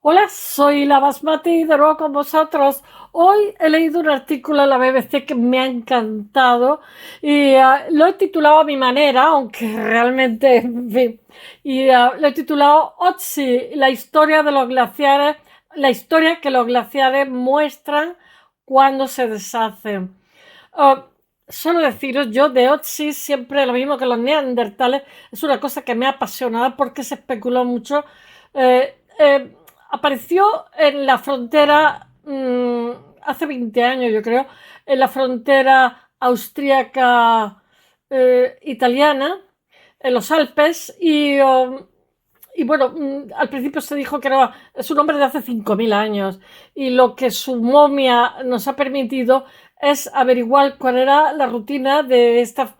Hola, soy la Basmati de nuevo con vosotros. Hoy he leído un artículo en la BBC que me ha encantado y lo he titulado a mi manera, aunque realmente, en fin, lo he titulado Otzi, la historia de los glaciares, la historia que los glaciares muestran cuando se deshacen. Uh, Solo deciros, yo de Otzi siempre lo mismo que los neandertales, es una cosa que me ha apasionado porque se especuló mucho. Eh, eh, Apareció en la frontera hace 20 años, yo creo, en la frontera austríaca italiana, en los Alpes, y bueno, al principio se dijo que es un hombre de hace 5.000 años y lo que su momia nos ha permitido es averiguar cuál era la rutina de esta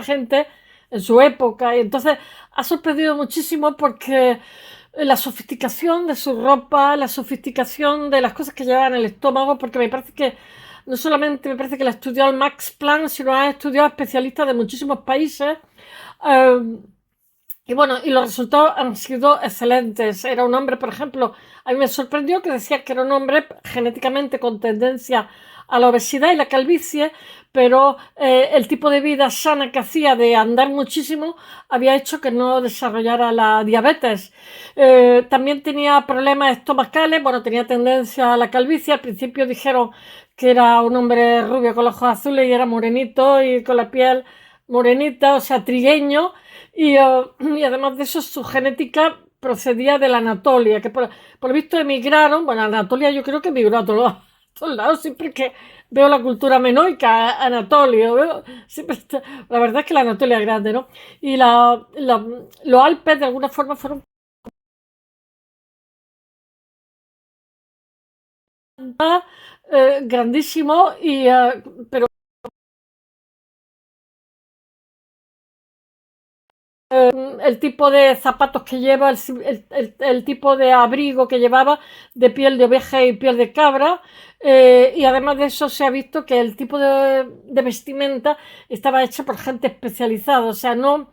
gente en su época. Y entonces ha sorprendido muchísimo porque la sofisticación de su ropa, la sofisticación de las cosas que llevaban en el estómago, porque me parece que no solamente me parece que la estudió el Max Planck, sino ha estudiado especialistas de muchísimos países. Eh, y bueno, y los resultados han sido excelentes. Era un hombre, por ejemplo, a mí me sorprendió que decía que era un hombre genéticamente con tendencia a la obesidad y la calvicie, pero el tipo de vida sana que hacía de andar muchísimo había hecho que no desarrollara la diabetes. También tenía problemas estomacales, bueno, tenía tendencia a la calvicie. Al principio dijeron que era un hombre rubio con los ojos azules y era morenito y con la piel morenita, o sea, trigueño, y además de eso su genética procedía de la Anatolia, que por lo visto emigraron. Bueno, Anatolia yo creo que emigró a todos lados, siempre que veo la cultura menoica, Anatolia, la verdad es que la Anatolia es grande, ¿no? Y los Alpes de alguna forma fueron grandísimos, pero el tipo de zapatos que lleva, el tipo de abrigo que llevaba de piel de oveja y piel de cabra. Y además de eso se ha visto que el tipo de vestimenta estaba hecha por gente especializada. O sea, no.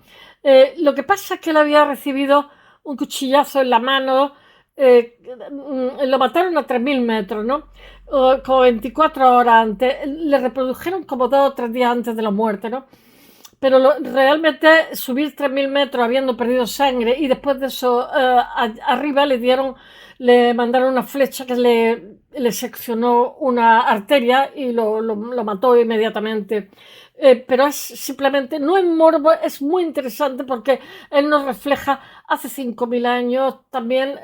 Lo que pasa es que él había recibido un cuchillazo en la mano. Lo mataron a 3.000 metros, ¿no? Como 24 horas antes. Le reprodujeron como 2 o 3 días antes de la muerte, ¿no? Pero realmente subir 3.000 metros habiendo perdido sangre y después de eso arriba le mandaron una flecha que le seccionó una arteria y lo mató inmediatamente. Pero es simplemente, no es morbo, es muy interesante porque él nos refleja hace 5.000 años también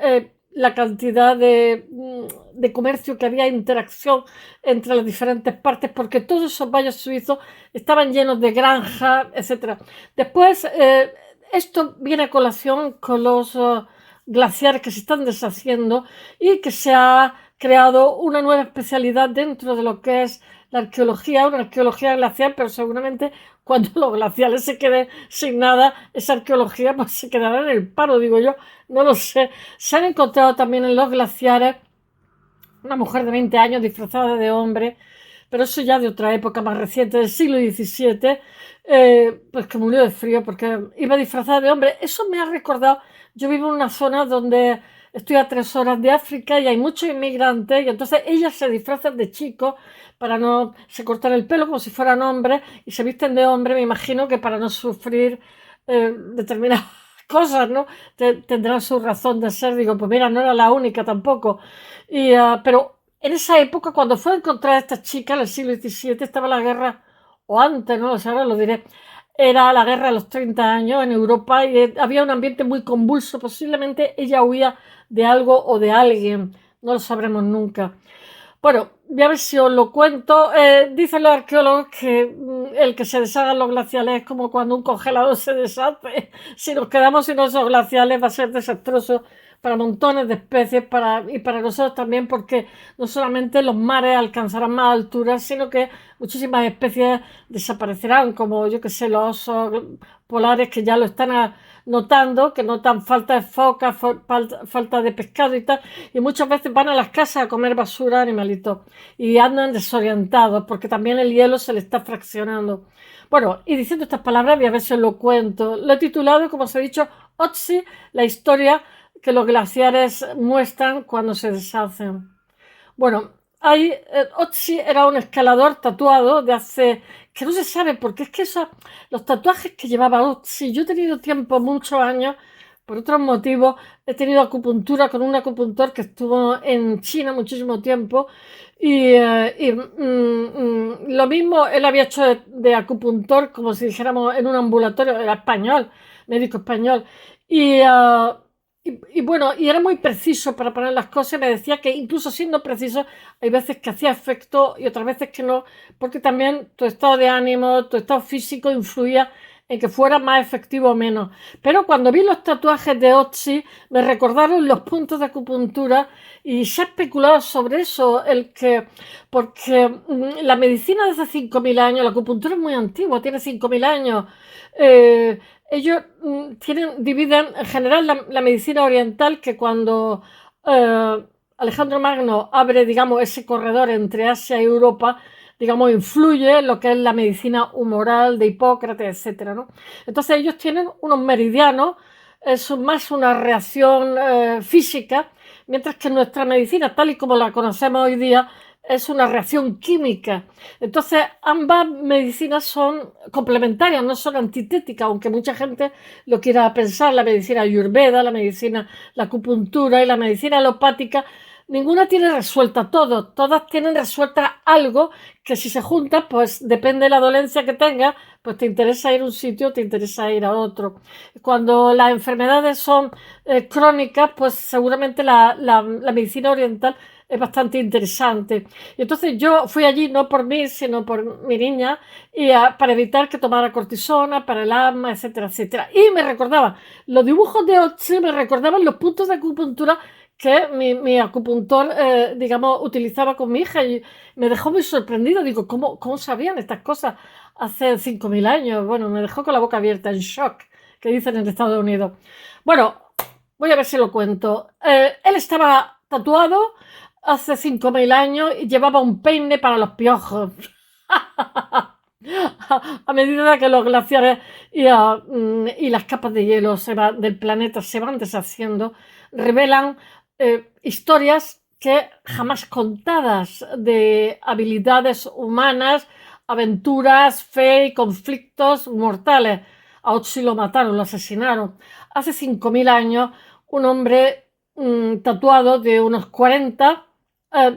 la cantidad de comercio que había, interacción entre las diferentes partes, porque todos esos valles suizos estaban llenos de granjas, etcétera. Después, esto viene a colación con los glaciares que se están deshaciendo y que se ha creado una nueva especialidad dentro de lo que es la arqueología, una arqueología glacial, pero seguramente cuando los glaciales se queden sin nada, esa arqueología pues se quedará en el paro, digo yo, no lo sé. Se han encontrado también en los glaciares una mujer de 20 años disfrazada de hombre, pero eso ya de otra época más reciente, del siglo XVII, pues que murió de frío porque iba disfrazada de hombre. Eso me ha recordado, yo vivo en una zona donde estoy a 3 horas de África y hay muchos inmigrantes, y entonces ellas se disfrazan de chicos para no, se cortan el pelo como si fueran hombres y se visten de hombre, me imagino que para no sufrir determinadas cosas, ¿no? Tendrán su razón de ser. Digo, pues mira, no era la única tampoco. Pero en esa época, cuando fue a encontrar a esta chica, en el siglo XVII, estaba la guerra, o antes, no lo sé, ahora lo diré, era la guerra de los 30 años en Europa y había un ambiente muy convulso. Posiblemente ella huía de algo o de alguien, no lo sabremos nunca. Bueno, voy a ver si os lo cuento. Dicen los arqueólogos que el que se deshagan los glaciales es como cuando un congelador se deshace. Si nos quedamos sin esos glaciales va a ser desastroso para montones de especies y para nosotros también, porque no solamente los mares alcanzarán más alturas, sino que muchísimas especies desaparecerán, como yo que sé, los osos polares que ya lo están notando, que notan falta de foca, falta de pescado y tal, y muchas veces van a las casas a comer basura animalitos y andan desorientados porque también el hielo se le está fraccionando. Bueno, y diciendo estas palabras voy a ver si os lo cuento. Lo he titulado, como os he dicho, Otzi, la historia que los glaciares muestran cuando se deshacen. Bueno, Otzi era un escalador tatuado de hace, que no se sabe, porque es que los tatuajes que llevaba Otzi, yo he tenido tiempo, muchos años, por otros motivos, he tenido acupuntura con un acupuntor que estuvo en China muchísimo tiempo lo mismo él había hecho de acupuntor, como si dijéramos en un ambulatorio, era español, médico español, y, uh, bueno, y era muy preciso para poner las cosas. Me decía que incluso siendo preciso, hay veces que hacía efecto y otras veces que no, porque también tu estado de ánimo, tu estado físico influía en que fuera más efectivo o menos. Pero cuando vi los tatuajes de Otzi, me recordaron los puntos de acupuntura y se ha especulado sobre eso, porque la medicina de hace 5.000 años, la acupuntura es muy antigua, tiene 5.000 años. Ellos dividen en general la medicina oriental, que cuando Alejandro Magno abre, digamos, ese corredor entre Asia y Europa, digamos, influye en lo que es la medicina humoral de Hipócrates, etcétera, ¿no? Entonces ellos tienen unos meridianos, es más una reacción física, mientras que nuestra medicina, tal y como la conocemos hoy día, es una reacción química. Entonces, ambas medicinas son complementarias, no son antitéticas, aunque mucha gente lo quiera pensar. La medicina ayurveda, la acupuntura y la medicina alopática, ninguna tiene resuelta todo, todas tienen resuelta algo que si se junta, pues depende de la dolencia que tengas, pues te interesa ir a un sitio, te interesa ir a otro. Cuando las enfermedades son crónicas, pues seguramente la medicina oriental es bastante interesante. Y entonces yo fui allí no por mí, sino por mi niña, para evitar que tomara cortisona, para el asma, etcétera, etcétera. Y me recordaba, los dibujos de Otzi me recordaban los puntos de acupuntura que mi acupuntor, digamos, utilizaba con mi hija, y me dejó muy sorprendido. Digo, ¿cómo sabían estas cosas hace 5.000 años? Bueno, me dejó con la boca abierta, en shock, que dicen en Estados Unidos. Bueno, voy a ver si lo cuento. Él estaba tatuado hace 5.000 años y llevaba un peine para los piojos. A medida que los glaciares y las capas de hielo del planeta se van deshaciendo, revelan historias que jamás contadas de habilidades humanas, aventuras, fe y conflictos mortales. A Otzi lo mataron, lo asesinaron. Hace 5.000 años, un hombre tatuado de unos 40,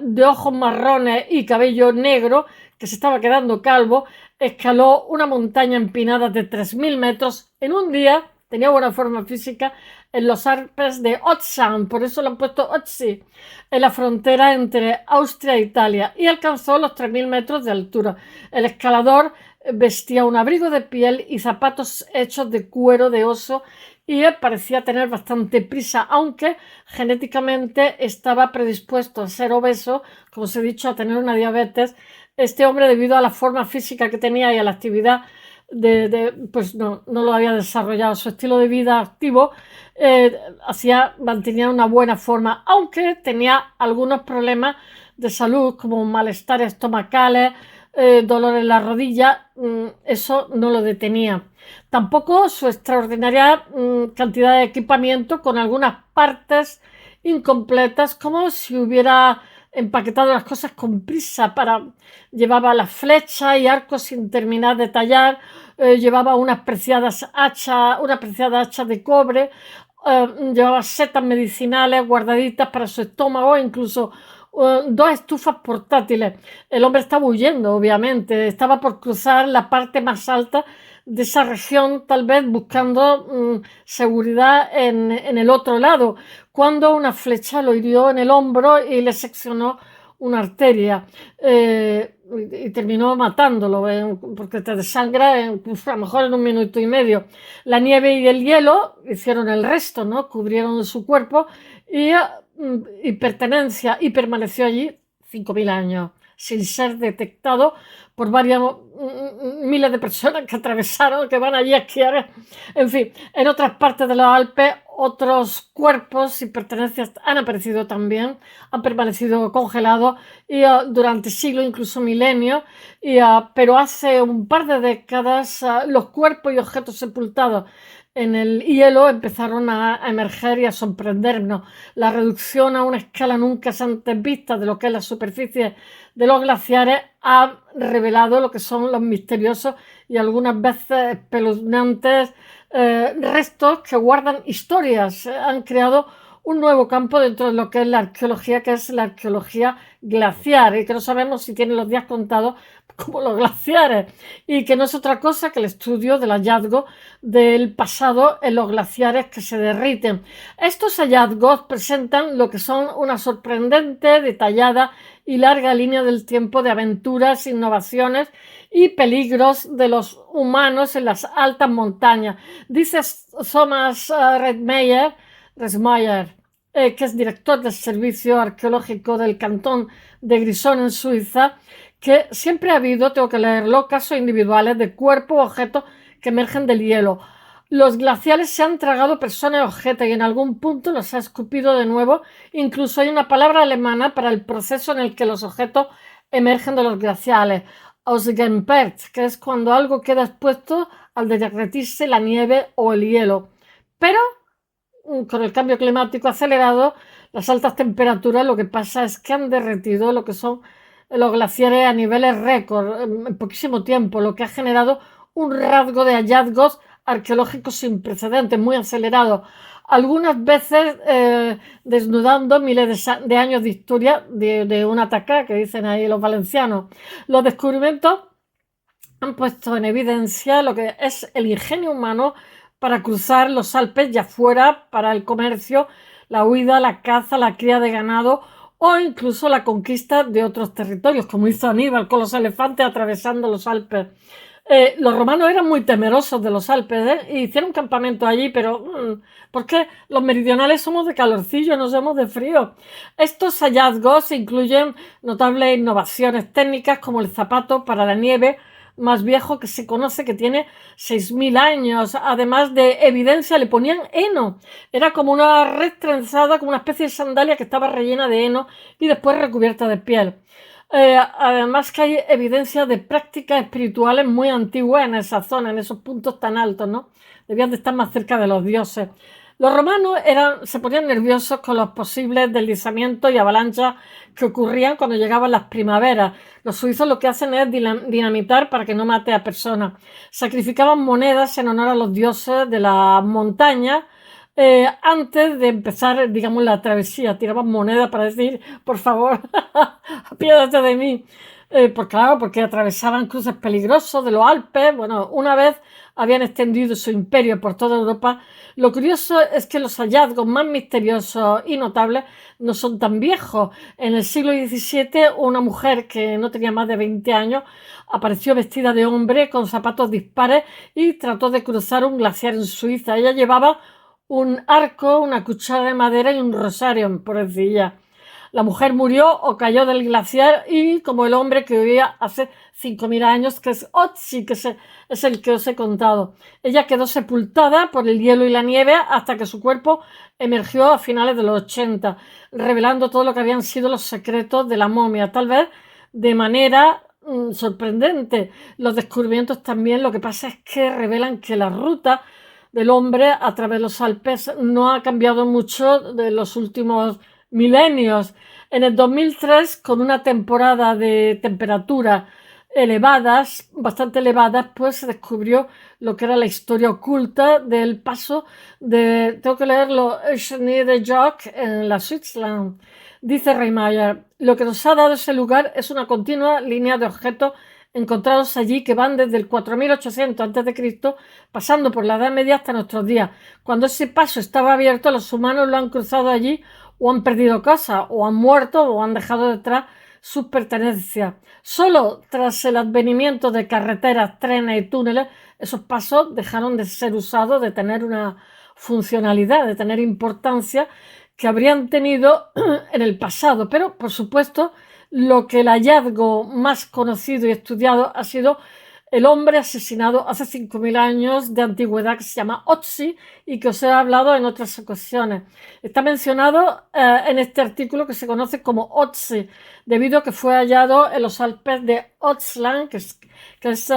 de ojos marrones y cabello negro, que se estaba quedando calvo, escaló una montaña empinada de 3.000 metros en un día. Tenía buena forma física, en los Alpes de Otzan, por eso lo han puesto Otzi, en la frontera entre Austria e Italia, y alcanzó los 3.000 metros de altura. El escalador vestía un abrigo de piel y zapatos hechos de cuero de oso, y parecía tener bastante prisa, aunque genéticamente estaba predispuesto a ser obeso, como os he dicho, a tener una diabetes. Este hombre, debido a la forma física que tenía y a la actividad, pues no lo había desarrollado. Su estilo de vida activo mantenía una buena forma, aunque tenía algunos problemas de salud, como malestares estomacales, dolor en la rodilla. Eso no lo detenía. Tampoco su extraordinaria cantidad de equipamiento, con algunas partes incompletas, como si hubiera empaquetado las cosas con prisa. Llevaba las flechas y arcos sin terminar de tallar, llevaba una preciada hacha de cobre, llevaba setas medicinales guardaditas para su estómago, incluso 2 estufas portátiles. El hombre estaba huyendo, obviamente, estaba por cruzar la parte más alta de esa región, tal vez buscando seguridad en el otro lado, cuando una flecha lo hirió en el hombro y le seccionó una arteria, y terminó matándolo, porque te desangra a lo mejor en 1 minuto y medio. La nieve y el hielo hicieron el resto, ¿no? Cubrieron su cuerpo y permaneció allí 5.000 años sin ser detectado por varias miles de personas que atravesaron, que van allí a esquiar. En fin, en otras partes de los Alpes, otros cuerpos y pertenencias han aparecido también, han permanecido congelados y durante siglos, incluso milenios, pero hace un par de décadas los cuerpos y objetos sepultados en el hielo empezaron a emerger y a sorprendernos. La reducción a una escala nunca antes vista de lo que es la superficie de los glaciares ha revelado lo que son los misteriosos y algunas veces espeluznantes restos que guardan historias. Han creado un nuevo campo dentro de lo que es la arqueología, que es la arqueología glaciar, y que no sabemos si tienen los días contados como los glaciares, y que no es otra cosa que el estudio del hallazgo del pasado en los glaciares que se derriten. Estos hallazgos presentan lo que son una sorprendente, detallada y larga línea del tiempo de aventuras, innovaciones y peligros de los humanos en las altas montañas. Dice Thomas Resmeyer, que es director del Servicio Arqueológico del Cantón de Grisón en Suiza, que siempre ha habido, tengo que leerlo, casos individuales de cuerpos o objetos que emergen del hielo. Los glaciares se han tragado personas y objetos y en algún punto los ha escupido de nuevo. Incluso hay una palabra alemana para el proceso en el que los objetos emergen de los glaciares, ausgeprägt, que es cuando algo queda expuesto al derretirse la nieve o el hielo. Pero con el cambio climático acelerado, las altas temperaturas, lo que pasa es que han derretido lo que son los glaciares a niveles récord en poquísimo tiempo, lo que ha generado un rasgo de hallazgos arqueológicos sin precedentes, muy acelerado. Algunas veces desnudando miles de años de historia de un ataque, que dicen ahí los valencianos. Los descubrimientos han puesto en evidencia lo que es el ingenio humano para cruzar los Alpes, ya fuera para el comercio, la huida, la caza, la cría de ganado o incluso la conquista de otros territorios, como hizo Aníbal con los elefantes atravesando los Alpes. Los romanos eran muy temerosos de los Alpes, e hicieron campamento allí, pero ¿por qué los meridionales somos de calorcillo, no somos de frío? Estos hallazgos incluyen notables innovaciones técnicas como el zapato para la nieve, más viejo que se conoce, que tiene 6.000 años. Además de evidencia, le ponían heno. Era como una red trenzada, como una especie de sandalia que estaba rellena de heno y después recubierta de piel. Además que hay evidencia de prácticas espirituales muy antiguas en esa zona, en esos puntos tan altos, ¿no? Debían de estar más cerca de los dioses. Los romanos se ponían nerviosos con los posibles deslizamientos y avalanchas que ocurrían cuando llegaban las primaveras. Los suizos lo que hacen es dinamitar para que no mate a personas. Sacrificaban monedas en honor a los dioses de la montaña antes de empezar, digamos, la travesía. Tiraban monedas para decir, por favor, apiádate de mí. Pues claro, porque atravesaban cruces peligrosos de los Alpes. Bueno, una vez habían extendido su imperio por toda Europa. Lo curioso es que los hallazgos más misteriosos y notables no son tan viejos. En el siglo XVII, una mujer que no tenía más de 20 años apareció vestida de hombre con zapatos dispares y trató de cruzar un glaciar en Suiza. Ella llevaba un arco, una cuchara de madera y un rosario, pobrecilla. La mujer murió o cayó del glaciar y como el hombre que vivía hace 5.000 años, que es Otzi, que es el que os he contado. Ella quedó sepultada por el hielo y la nieve hasta que su cuerpo emergió a finales de los 80, revelando todo lo que habían sido los secretos de la momia, tal vez de manera sorprendente. Los descubrimientos también, lo que pasa es que revelan que la ruta del hombre a través de los Alpes no ha cambiado mucho de los últimos milenios. En el 2003, con una temporada de temperatura elevadas, bastante elevadas, pues se descubrió lo que era la historia oculta del paso tengo que leerlo, Schnee de Jock en la Switzerland. Dice Reimeyer, lo que nos ha dado ese lugar es una continua línea de objetos encontrados allí que van desde el 4800 a.C., pasando por la Edad Media hasta nuestros días. Cuando ese paso estaba abierto, los humanos lo han cruzado allí o han perdido cosas, o han muerto, o han dejado detrás sus pertenencias. Solo tras el advenimiento de carreteras, trenes y túneles, esos pasos dejaron de ser usados, de tener una funcionalidad, de tener importancia que habrían tenido en el pasado. Pero, por supuesto, lo que el hallazgo más conocido y estudiado ha sido el hombre asesinado hace 5.000 años de antigüedad, que se llama Otzi y que os he hablado en otras ocasiones. Está mencionado en este artículo que se conoce como Otzi, debido a que fue hallado en los Alpes de Otzland, que es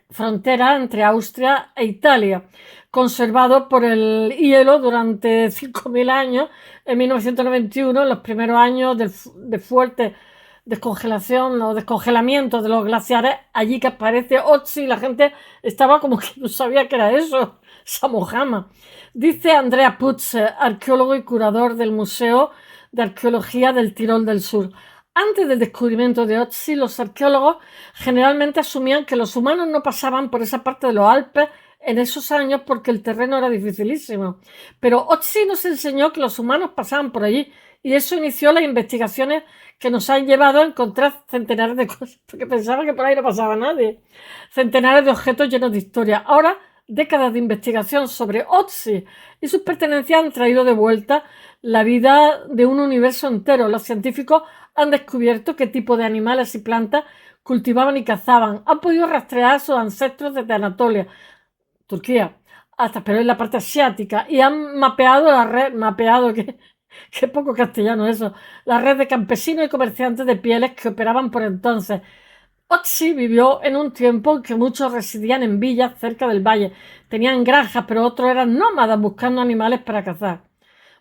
frontera entre Austria e Italia, conservado por el hielo durante 5.000 años. En 1991, en los primeros años de fuerte descongelación o descongelamiento de los glaciares, allí que aparece Otzi, la gente estaba como que no sabía qué era eso, esa mojama. Dice Andrea Putz, arqueólogo y curador del Museo de Arqueología del Tirol del Sur: antes del descubrimiento de Otzi, los arqueólogos generalmente asumían que los humanos no pasaban por esa parte de los Alpes en esos años porque el terreno era dificilísimo. Pero Otzi nos enseñó que los humanos pasaban por allí, y eso inició las investigaciones que nos han llevado a encontrar centenares de cosas, porque pensaba que por ahí no pasaba nadie. Centenares de objetos llenos de historia. Ahora, décadas de investigación sobre Otzi y sus pertenencias han traído de vuelta la vida de un universo entero. Los científicos han descubierto qué tipo de animales y plantas cultivaban y cazaban. Han podido rastrear a sus ancestros desde Anatolia, Turquía, hasta, pero en la parte asiática, y han mapeado la red, que poco castellano eso, la red de campesinos y comerciantes de pieles que operaban por entonces. Otzi vivió en un tiempo en que muchos residían en villas cerca del valle. Tenían granjas, pero otros eran nómadas buscando animales para cazar.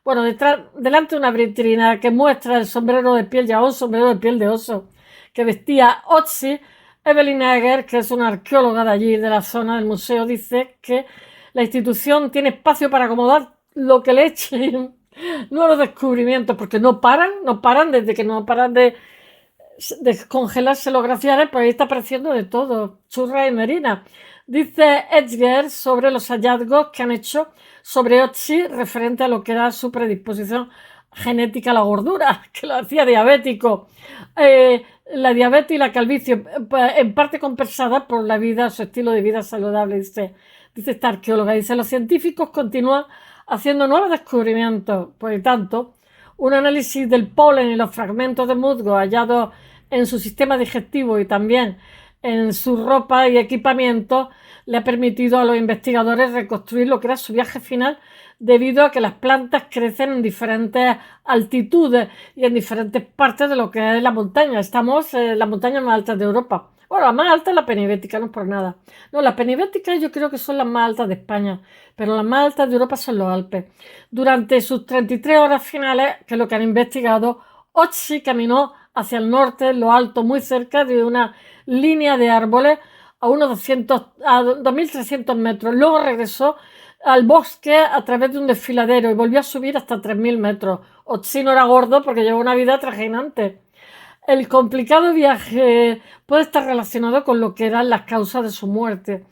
Bueno, delante de una vitrina que muestra el sombrero de piel ya, un sombrero de piel de oso que vestía Otzi, Evelyn Egger, que es una arqueóloga de allí, de la zona del museo, dice que la institución tiene espacio para acomodar lo que le echen nuevos descubrimientos, porque no paran desde que no paran de descongelarse los glaciares, pues ahí está apareciendo de todo, churra y merina. Dice Edgar sobre los hallazgos que han hecho sobre Otzi referente a lo que era su predisposición genética a la gordura, que lo hacía diabético. La diabetes y la calvicie, en parte compensada por la vida, su estilo de vida saludable, dice esta arqueóloga. Dice: los científicos continúan haciendo nuevos descubrimientos, por lo tanto, un análisis del polen y los fragmentos de musgo hallados en su sistema digestivo y también en su ropa y equipamiento le ha permitido a los investigadores reconstruir lo que era su viaje final, debido a que las plantas crecen en diferentes altitudes y en diferentes partes de lo que es la montaña. Estamos en las montañas más altas de Europa. Bueno, la más alta es la Penibética, no es por nada. No, las Penibéticas yo creo que son las más altas de España, pero las más altas de Europa son los Alpes. Durante sus 33 horas finales, que es lo que han investigado, Otzi caminó hacia el norte, en lo alto, muy cerca de una línea de árboles a unos 2.300 metros. Luego regresó al bosque a través de un desfiladero y volvió a subir hasta 3.000 metros. Otzi no era gordo porque llevó una vida trajinante. El complicado viaje puede estar relacionado con lo que eran las causas de su muerte,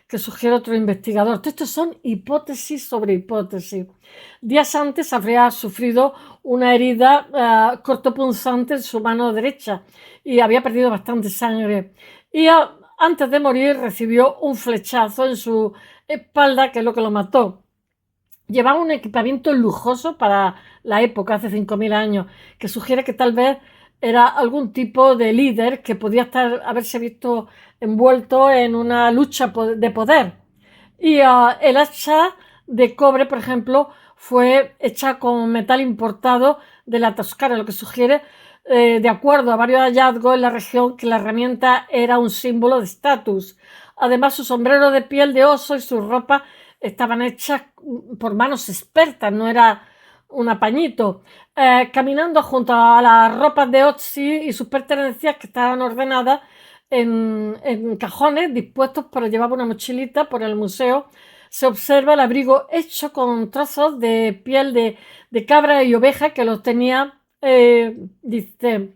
que sugiere otro investigador. Estos son hipótesis sobre hipótesis. Días antes habría sufrido una herida cortopunzante en su mano derecha y había perdido bastante sangre. Y antes de morir recibió un flechazo en su espalda, que es lo que lo mató. Llevaba un equipamiento lujoso para la época, hace 5.000 años, que sugiere que tal vez era algún tipo de líder que podía haberse visto envuelto en una lucha de poder. Y el hacha de cobre, por ejemplo, fue hecha con metal importado de la Toscana, lo que sugiere, de acuerdo a varios hallazgos en la región, que la herramienta era un símbolo de estatus. Además, su sombrero de piel de oso y su ropa estaban hechas por manos expertas, no era un apañito. Caminando junto a las ropas de Otzi y sus pertenencias, que estaban ordenadas en cajones dispuestos para llevar una mochilita por el museo, se observa el abrigo hecho con trozos de piel de cabra y oveja que los tenía, dice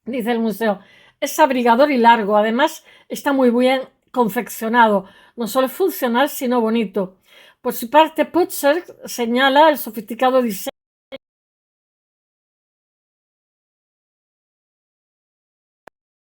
el museo. Es abrigador y largo, además está muy bien confeccionado, no solo es funcional sino bonito. Por su parte, Putzer señala el sofisticado diseño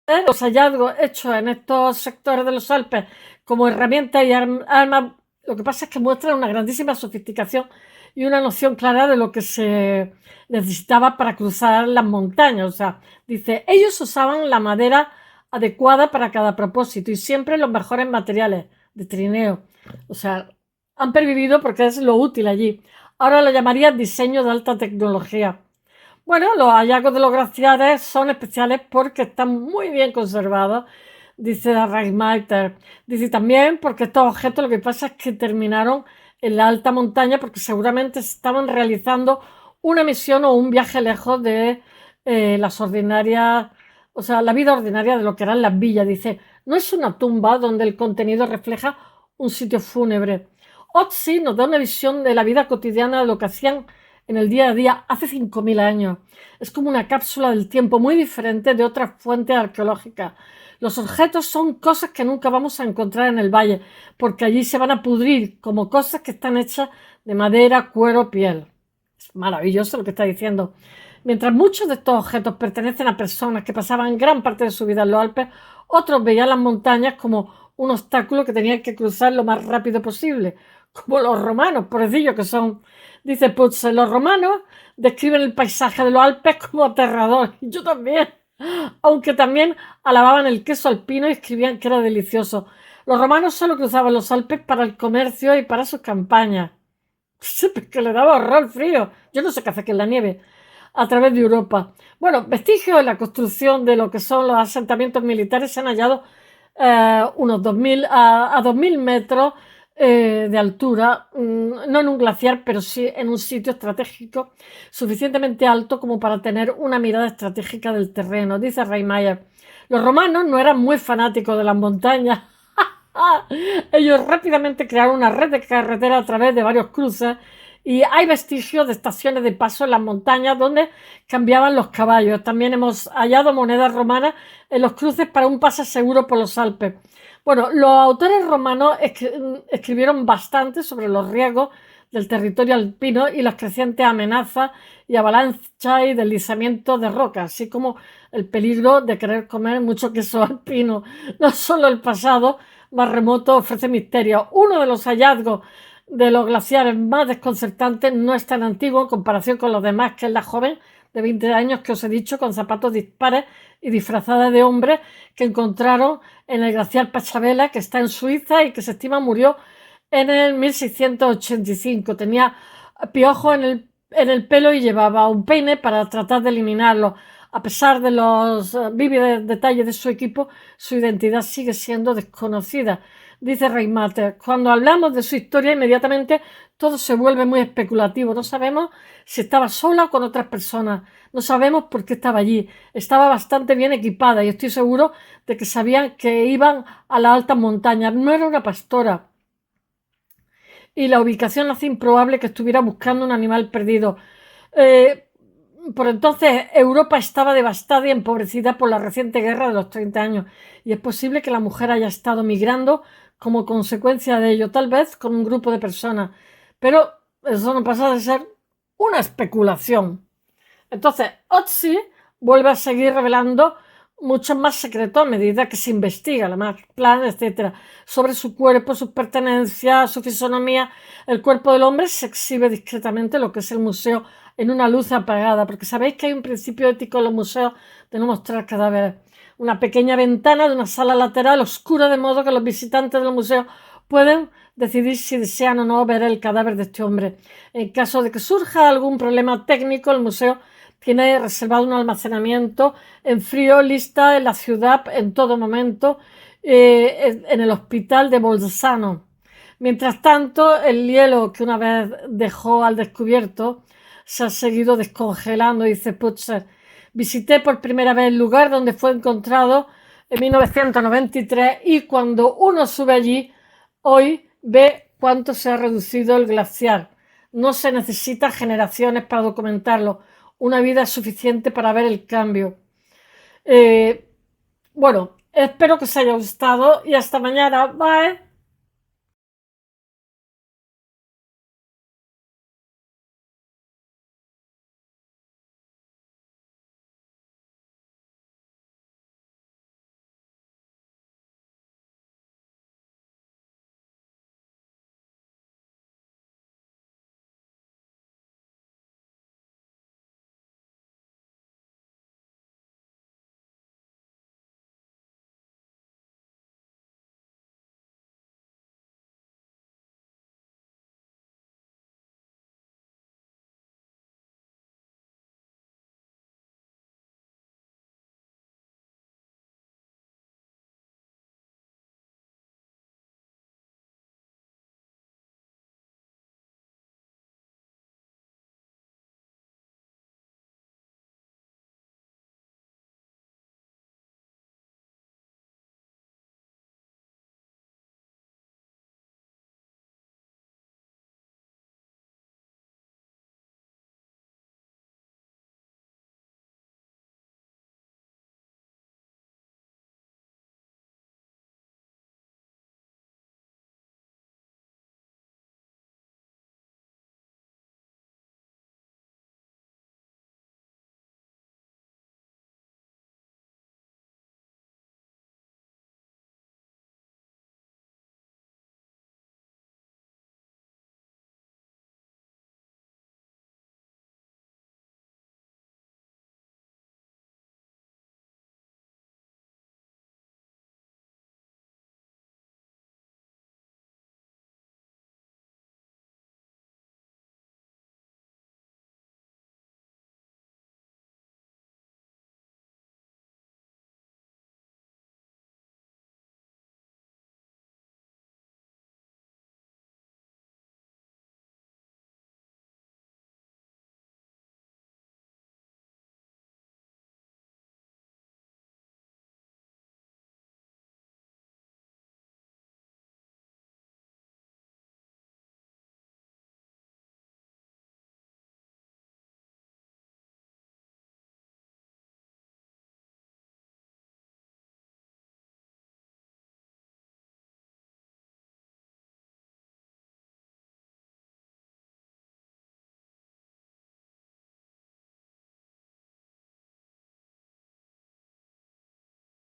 de los hallazgos hechos en estos sectores de los Alpes como herramientas y armas. Lo que pasa es que muestran una grandísima sofisticación y una noción clara de lo que se necesitaba para cruzar las montañas. O sea, dice, ellos usaban la madera adecuada para cada propósito y siempre los mejores materiales de trineo. O sea, han pervivido porque es lo útil allí. Ahora lo llamaría diseño de alta tecnología. Bueno, los hallazgos de los glaciares son especiales porque están muy bien conservados. dice Reismaiter. Dice también porque estos objetos lo que pasa es que terminaron en la alta montaña porque seguramente estaban realizando una misión o un viaje lejos de las ordinarias, o sea, la vida ordinaria de lo que eran las villas. Dice, no es una tumba donde el contenido refleja un sitio fúnebre. Otzi nos da una visión de la vida cotidiana de lo que hacían en el día a día hace 5.000 años. Es como una cápsula del tiempo muy diferente de otras fuentes arqueológicas. Los objetos son cosas que nunca vamos a encontrar en el valle, porque allí se van a pudrir como cosas que están hechas de madera, cuero, piel. Es maravilloso lo que está diciendo. Mientras muchos de estos objetos pertenecen a personas que pasaban gran parte de su vida en los Alpes, otros veían las montañas como un obstáculo que tenían que cruzar lo más rápido posible, como los romanos, pobrecillos que son. Dice Putz, los romanos describen el paisaje de los Alpes como aterrador. Yo también. Aunque también alababan el queso alpino y escribían que era delicioso. Los romanos solo cruzaban los Alpes para el comercio y para sus campañas. Que le daba horror frío. Yo no sé qué hace aquí en la nieve. A través de Europa. Bueno, vestigios de la construcción de lo que son los asentamientos militares se han hallado unos 2000 a 2000 metros de altura, no en un glaciar, pero sí en un sitio estratégico suficientemente alto como para tener una mirada estratégica del terreno, dice Reimeier. Los romanos no eran muy fanáticos de las montañas. Ellos rápidamente crearon una red de carretera a través de varios cruces y hay vestigios de estaciones de paso en las montañas donde cambiaban los caballos. También hemos hallado monedas romanas en los cruces para un pase seguro por los Alpes. Bueno, los autores romanos escribieron bastante sobre los riesgos del territorio alpino y las crecientes amenazas y avalanchas y deslizamientos de rocas, así como el peligro de querer comer mucho queso alpino. No solo el pasado más remoto ofrece misterios. Uno de los hallazgos de los glaciares más desconcertantes no es tan antiguo en comparación con los demás, que es la joven de 20 años que os he dicho con zapatos dispares y disfrazada de hombre que encontraron en el glaciar Pachavela, que está en Suiza y que se estima murió en el 1685. Tenía piojos en el pelo y llevaba un peine para tratar de eliminarlo. A pesar de los vívidos detalles de su equipo, su identidad sigue siendo desconocida. Dice Reismater, cuando hablamos de su historia, inmediatamente todo se vuelve muy especulativo. No sabemos si estaba sola o con otras personas. No sabemos por qué estaba allí. Estaba bastante bien equipada y estoy seguro de que sabían que iban a las altas montañas. No era una pastora. Y la ubicación hace improbable que estuviera buscando un animal perdido. Por entonces Europa estaba devastada y empobrecida por la reciente guerra de los 30 años y es posible que la mujer haya estado migrando como consecuencia de ello, tal vez con un grupo de personas, pero eso no pasa de ser una especulación. Entonces Otzi vuelve a seguir revelando muchos más secretos a medida que se investiga, la más plan, etcétera, sobre su cuerpo, sus pertenencias, su fisonomía. El cuerpo del hombre se exhibe discretamente, lo que es el museo, en una luz apagada, porque sabéis que hay un principio ético en los museos de no mostrar cadáveres. Una pequeña ventana de una sala lateral oscura, de modo que los visitantes del museo pueden decidir si desean o no ver el cadáver de este hombre. En caso de que surja algún problema técnico, el museo tiene reservado un almacenamiento en frío, lista en la ciudad en todo momento, en el hospital de Bolzano. Mientras tanto, el hielo que una vez dejó al descubierto se ha seguido descongelando, dice Putzer. Visité por primera vez el lugar donde fue encontrado en 1993 y cuando uno sube allí, hoy ve cuánto se ha reducido el glaciar. No se necesitan generaciones para documentarlo. Una vida es suficiente para ver el cambio. Bueno, espero que os haya gustado y hasta mañana. Bye.